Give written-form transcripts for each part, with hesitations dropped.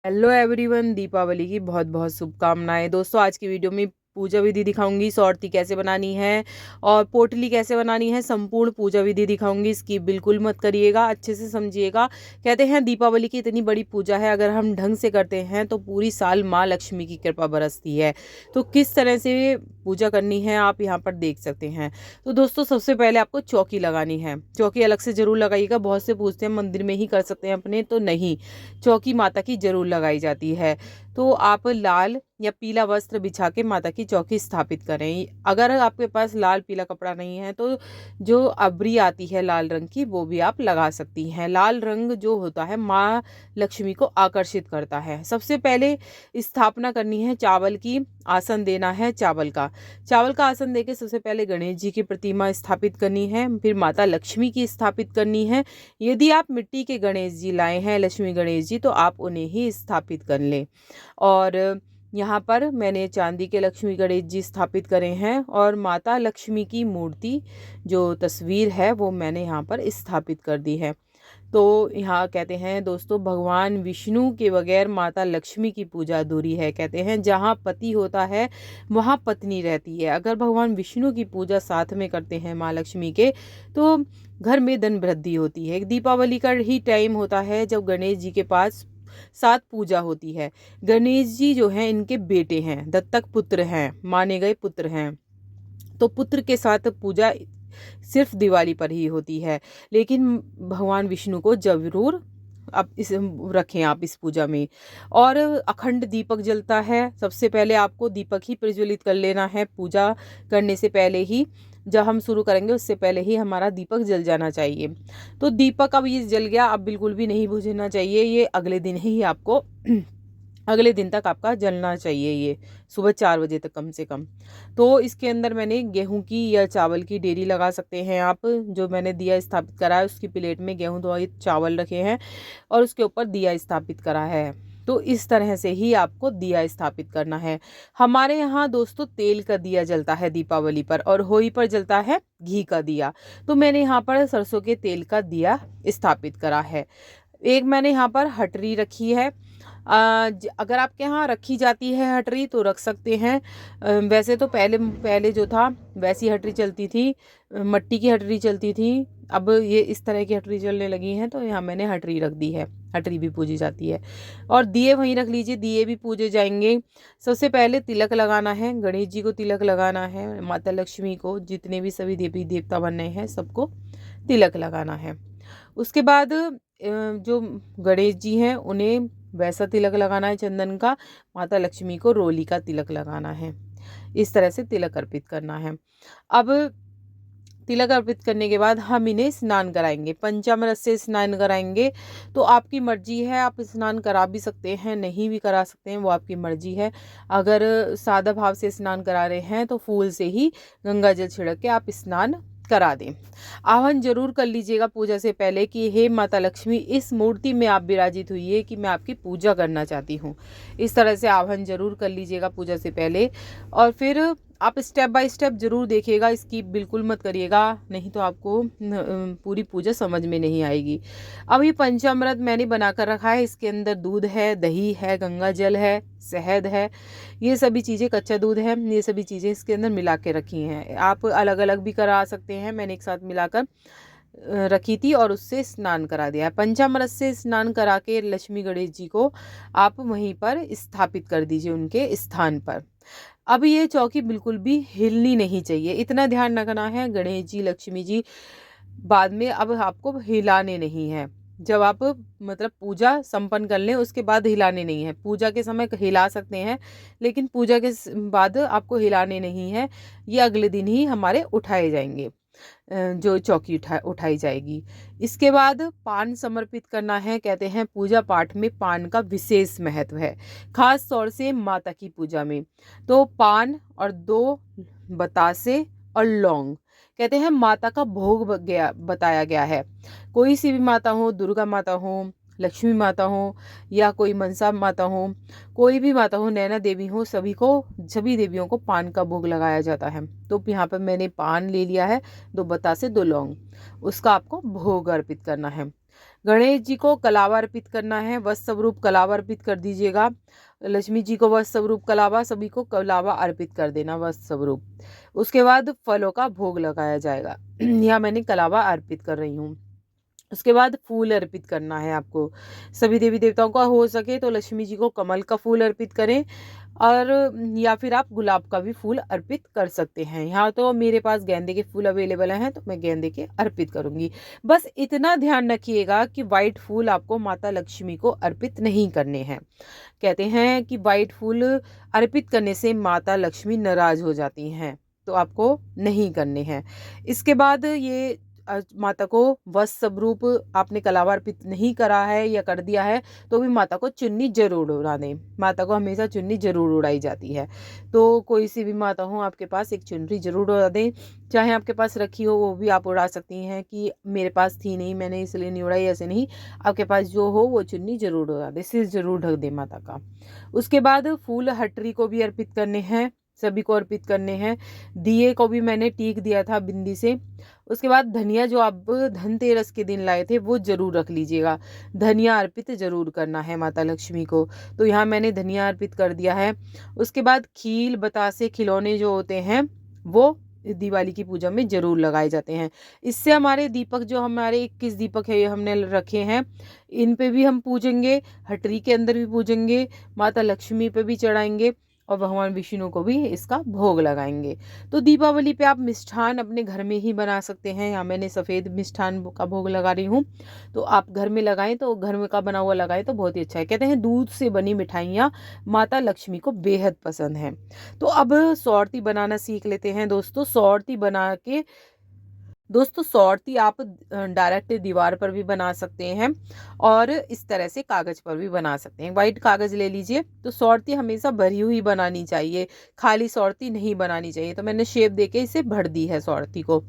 Hello everyone, Deepawali की बहुत बहुत शुभकामनाएं। दोस्तों, आज की वीडियो में पूजा विधि दिखाऊंगी, सौरती कैसे बनानी है और पोटली कैसे बनानी है। संपूर्ण पूजा विधि दिखाऊंगी, इसकी बिल्कुल मत करिएगा, अच्छे से समझिएगा। कहते हैं दीपावली की इतनी बड़ी पूजा है, अगर हम ढंग से करते हैं तो पूरी साल माँ लक्ष्मी की कृपा बरसती है। तो किस तरह से पूजा करनी है आप यहाँ पर देख सकते हैं। तो दोस्तों, सबसे पहले आपको चौकी लगानी है। चौकी अलग से जरूर लगाइएगा। बहुत से पूछते हैं मंदिर में ही कर सकते हैं अपने, तो नहीं, चौकी माता की जरूर लगाई जाती है। तो आप लाल या पीला वस्त्र बिछा के माता की चौकी स्थापित करें। अगर आपके पास लाल पीला कपड़ा नहीं है तो जो अबरी आती है लाल रंग की, वो भी आप लगा सकती हैं। लाल रंग जो होता है माँ लक्ष्मी को आकर्षित करता है। सबसे पहले स्थापना करनी है चावल की, आसन देना है चावल का आसन देके सबसे पहले गणेश जी की प्रतिमा स्थापित करनी है, फिर माता लक्ष्मी की स्थापित करनी है। यदि आप मिट्टी के गणेश जी लाए हैं, लक्ष्मी गणेश जी, तो आप उन्हें ही स्थापित कर लें। और यहाँ पर मैंने चांदी के लक्ष्मी गणेश जी स्थापित करे हैं और माता लक्ष्मी की मूर्ति जो तस्वीर है वो मैंने यहाँ पर स्थापित कर दी है। तो यहाँ कहते हैं दोस्तों, भगवान विष्णु के बगैर माता लक्ष्मी की पूजा अधूरी है। कहते हैं जहाँ पति होता है वहाँ पत्नी रहती है। अगर भगवान विष्णु की पूजा साथ में करते हैं माँ लक्ष्मी के, तो घर में धन वृद्धि होती है। दीपावली का ही टाइम होता है जब गणेश जी के पास साथ पूजा होती है। गणेश जी जो हैं इनके बेटे हैं, दत्तक पुत्र हैं, माने गए पुत्र हैं। तो पुत्र के साथ पूजा सिर्फ दिवाली पर ही होती है, लेकिन भगवान विष्णु को जरूर अब इस रखें आप इस पूजा में। और अखंड दीपक जलता है। सबसे पहले आपको दीपक ही प्रज्वलित कर लेना है। पूजा करने से पहले ही, जब हम शुरू करेंगे उससे पहले ही हमारा दीपक जल जाना चाहिए। तो दीपक अब ये जल गया, अब बिल्कुल भी नहीं बुझना चाहिए। ये अगले दिन ही आपको अगले दिन तक आपका जलना चाहिए, ये सुबह 4 बजे तक कम से कम। तो इसके अंदर मैंने गेहूं की या चावल की डेरी लगा सकते हैं आप। जो मैंने दिया स्थापित करा है उसकी प्लेट में गेहूं धोए चावल रखे हैं और उसके ऊपर दिया स्थापित करा है। तो इस तरह से ही आपको दिया स्थापित करना है। हमारे यहाँ दोस्तों तेल का दिया जलता है दीपावली पर, और होली पर जलता है घी का दिया। तो मैंने यहाँ पर सरसों के तेल का दिया स्थापित करा है। एक मैंने यहाँ पर हटरी रखी है। अगर आपके यहाँ रखी जाती है हटरी तो रख सकते हैं। वैसे तो पहले पहले जो था वैसी हटरी चलती थी, मट्टी की हटरी चलती थी। अब ये इस तरह की हटरी चलने लगी हैं, तो यहाँ मैंने हटरी रख दी है। हटरी भी पूजी जाती है और दिए वहीं रख लीजिए, दिए भी पूजे जाएंगे। सबसे पहले तिलक लगाना है, गणेश जी को तिलक लगाना है, माता लक्ष्मी को, जितने भी सभी देवी देवता बने हैं सबको तिलक लगाना है। उसके बाद जो गणेश जी हैं उन्हें वैसा तिलक लगाना है चंदन का। माता लक्ष्मी को रोली का तिलक लगाना है। इस तरह से तिलक अर्पित करना है। अब तिलक अर्पित करने के बाद हम इन्हें स्नान कराएंगे, पंचामृत से स्नान कराएंगे। तो आपकी मर्जी है, आप स्नान करा भी सकते हैं, नहीं भी करा सकते हैं, वो आपकी मर्जी है। अगर सादा भाव से स्नान करा रहे हैं तो फूल से ही गंगा जल छिड़क के आप स्नान करा दें। आह्वान जरूर कर लीजिएगा पूजा से पहले कि हे माता लक्ष्मी, इस मूर्ति में आप विराजित हुई है कि मैं आपकी पूजा करना चाहती हूँ। इस तरह से आह्वान जरूर कर लीजिएगा पूजा से पहले। और फिर आप स्टेप बाय स्टेप जरूर देखिएगा, इसकी बिल्कुल मत करिएगा, नहीं तो आपको पूरी पूजा समझ में नहीं आएगी। अब ये पंचामृत मैंने बनाकर रखा है। इसके अंदर दूध है, दही है, गंगा जल है, शहद है, ये सभी चीज़ें, कच्चा दूध है, ये सभी चीज़ें इसके अंदर मिला के रखी हैं। आप अलग अलग भी करा सकते हैं, मैंने एक साथ मिलाकर रखी थी और उससे स्नान करा दिया। पंचामृत से स्नान करा के लक्ष्मी गणेश जी को आप वहीं पर स्थापित कर दीजिए उनके स्थान पर। अब ये चौकी बिल्कुल भी हिलनी नहीं चाहिए, इतना ध्यान रखना है। गणेश जी लक्ष्मी जी बाद में अब आपको हिलाने नहीं है। जब आप मतलब पूजा संपन्न कर लें उसके बाद हिलाने नहीं है। पूजा के समय हिला सकते हैं, लेकिन पूजा के बाद आपको हिलाने नहीं है। ये अगले दिन ही हमारे उठाए जाएंगे, जो चौकी उठाई जाएगी। इसके बाद पान समर्पित करना है। कहते हैं पूजा पाठ में पान का विशेष महत्व है, खास तौर से माता की पूजा में। तो पान और 2 बतासे और लौंग कहते हैं माता का भोग बताया गया है। कोई सी भी माता हो, दुर्गा माता हो, लक्ष्मी माता हो, या कोई मनसा माता हो, कोई भी माता हो, नैना देवी हो, सभी देवियों को पान का भोग लगाया जाता है। तो यहाँ पर मैंने पान ले लिया है, 2 बतासे 2 लौंग, उसका आपको भोग अर्पित करना है। गणेश जी को कलावा अर्पित करना है, वस्त्र स्वरूप कलावा अर्पित कर दीजिएगा। लक्ष्मी जी को वस्त्र स्वरूप कलावा, सभी को कलावा अर्पित कर देना वस्त्र स्वरूप। उसके बाद फलों का भोग लगाया जाएगा। यहाँ मैंने कलावा अर्पित कर रही हूँ। उसके बाद फूल अर्पित करना है आपको। सभी देवी देवताओं का हो सके तो लक्ष्मी जी को कमल का फूल अर्पित करें, और या फिर आप गुलाब का भी फूल अर्पित कर सकते हैं। यहाँ तो मेरे पास गेंदे के फूल अवेलेबल हैं तो मैं गेंदे के अर्पित करूँगी। बस इतना ध्यान रखिएगा कि वाइट फूल आपको माता लक्ष्मी को अर्पित नहीं करने हैं। कहते हैं कि वाइट फूल अर्पित करने से माता लक्ष्मी नाराज हो जाती हैं, तो आपको नहीं करने हैं। इसके बाद ये माता को वस्त्र स्वरूप आपने कलावा अर्पित नहीं करा है या कर दिया है तो भी माता को चुन्नी जरूर उड़ा दें। माता को हमेशा चुन्नी जरूर उड़ाई जाती है, तो कोई सी भी माता हो आपके पास एक चुनरी जरूर उड़ा दें। चाहे आपके पास रखी हो वो भी आप उड़ा सकती हैं कि मेरे पास थी नहीं मैंने इसलिए नहीं उड़ाई, ऐसे नहीं। आपके पास जो हो वो चुन्नी जरूर उड़ा दे, सिर जरूर ढक दे माता का। उसके बाद फूल हटरी को भी अर्पित करने हैं, सभी को अर्पित करने हैं। दिए को भी मैंने टीक दिया था बिंदी से। उसके बाद धनिया जो आप धनतेरस के दिन लाए थे वो जरूर रख लीजिएगा। धनिया अर्पित जरूर करना है माता लक्ष्मी को, तो यहाँ मैंने धनिया अर्पित कर दिया है। उसके बाद खील बतासे खिलौने जो होते हैं वो दिवाली की पूजा में जरूर लगाए जाते हैं। इससे हमारे दीपक जो हमारे 21 दीपक है हमने रखे हैं, इन पे भी हम पूजेंगे, हटरी के अंदर भी पूजेंगे, माता लक्ष्मी पे भी चढ़ाएंगे और भगवान विष्णु को भी इसका भोग लगाएंगे। तो दीपावली पे आप मिष्ठान अपने घर में ही बना सकते हैं। यहाँ मैंने सफ़ेद मिष्ठान का भोग लगा रही हूँ, तो आप घर में लगाएं तो घर में का बना हुआ लगाएं तो बहुत ही अच्छा है। कहते हैं दूध से बनी मिठाइयाँ माता लक्ष्मी को बेहद पसंद हैं। तो अब सौरती बनाना सीख लेते हैं दोस्तों। सौरती बना के दोस्तों सौरती आप डायरेक्ट दीवार पर भी बना सकते हैं और इस तरह से कागज़ पर भी बना सकते हैं। वाइट कागज़ ले लीजिए। तो सौरती हमेशा भरी हुई बनानी चाहिए, खाली सौरती नहीं बनानी चाहिए। तो मैंने शेप देके इसे भर दी है सौरती को।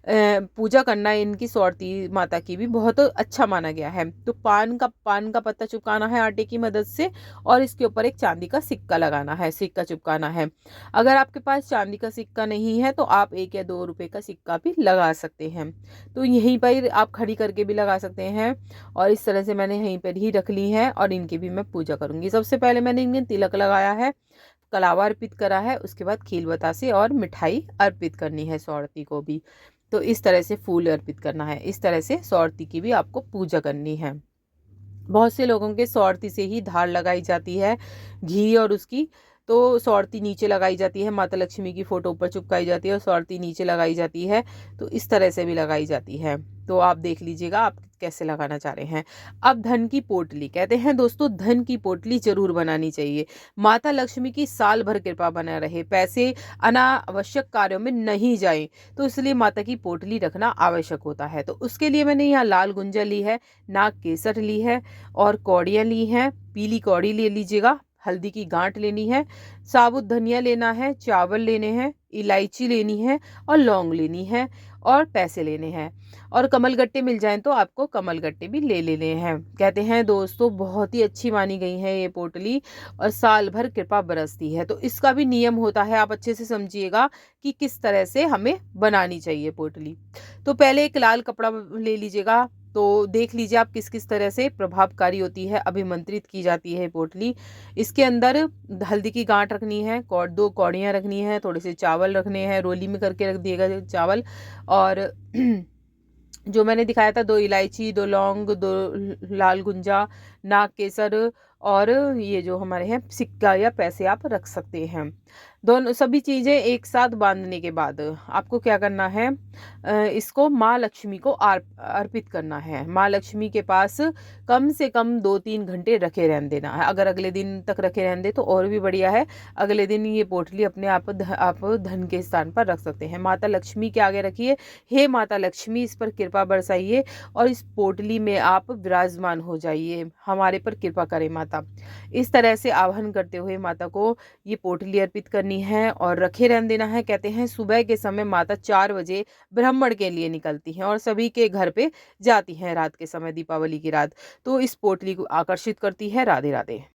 पूजा करना इनकी सौरती माता की भी बहुत अच्छा माना गया है। तो पान का पत्ता चिपकाना है आटे की मदद से और इसके ऊपर एक चांदी का सिक्का लगाना है, सिक्का चिपकाना है। अगर आपके पास चांदी का सिक्का नहीं है तो आप 1 या 2 रुपए का सिक्का भी लगा सकते हैं। तो यहीं पर आप खड़ी करके भी लगा सकते हैं और इस तरह से मैंने यहीं पर ही रख ली है और इनकी भी मैं पूजा करूँगी। सबसे पहले मैंने इनके तिलक लगाया है, कलावा अर्पित करा है, उसके बाद खील बतासे और मिठाई अर्पित करनी है सौरती को भी। तो इस तरह से फूल अर्पित करना है, इस तरह से सौरती की भी आपको पूजा करनी है। बहुत से लोगों के सौरती से ही धार लगाई जाती है घी और उसकी, तो सौरती नीचे लगाई जाती है, माता लक्ष्मी की फोटो ऊपर चिपकाई जाती है और सौरती नीचे लगाई जाती है। तो इस तरह से भी लगाई जाती है, तो आप देख लीजिएगा आप कैसे लगाना चाह रहे हैं। अब धन की पोटली, कहते हैं दोस्तों धन की पोटली जरूर बनानी चाहिए। माता लक्ष्मी की साल भर कृपा बना रहे, पैसे अनावश्यक कार्यों में नहीं जाए, तो इसलिए माता की पोटली रखना आवश्यक होता है। तो उसके लिए मैंने यहाँ लाल गुंजा ली है, नाग केसर ली है और कौड़ियाँ ली हैं। पीली कौड़ी ले लीजिएगा, हल्दी की गांठ लेनी है, साबुत धनिया लेना है, चावल लेने हैं, इलायची लेनी है और लौंग लेनी है और पैसे लेने हैं। और कमल गट्टे मिल जाएं तो आपको कमल गट्टे भी ले लेने हैं। कहते हैं दोस्तों बहुत ही अच्छी मानी गई है ये पोटली और साल भर कृपा बरसती है। तो इसका भी नियम होता है, आप अच्छे से समझिएगा कि किस तरह से हमें बनानी चाहिए पोटली। तो पहले एक लाल कपड़ा ले लीजिएगा, तो देख लीजिए आप किस किस तरह से प्रभावकारी होती है, अभिमंत्रित की जाती है पोटली। इसके अंदर हल्दी की गांठ रखनी है, 2 कौड़ियाँ रखनी है, थोड़े से चावल रखने हैं, रोली में करके रख दिएगा चावल, और जो मैंने दिखाया था 2 इलायची, 2 लौंग, 2 लाल गुंजा, नाग केसर और ये जो हमारे हैं सिक्का या पैसे आप रख सकते हैं। दोनों सभी चीज़ें एक साथ बांधने के बाद आपको क्या करना है, इसको माँ लक्ष्मी को अर्पित करना है। माँ लक्ष्मी के पास कम से कम 2-3 घंटे रखे रहने देना है। अगर अगले दिन तक रखे रहने दे तो और भी बढ़िया है। अगले दिन ये पोटली अपने आप धन के स्थान पर रख सकते हैं। माता लक्ष्मी के आगे रखिए, हे माता लक्ष्मी इस पर कृपा बरसाइए और इस पोटली में आप विराजमान हो जाइए, हमारे पर कृपा करें माता। इस तरह से आह्वान करते हुए माता को ये पोटली अर्पित करनी है और रखे रहने देना है। कहते हैं सुबह के समय माता 4 बजे ब्राह्मण के लिए निकलती हैं और सभी के घर पे जाती हैं रात के समय, दीपावली की रात। तो इस पोटली को आकर्षित करती है। राधे राधे।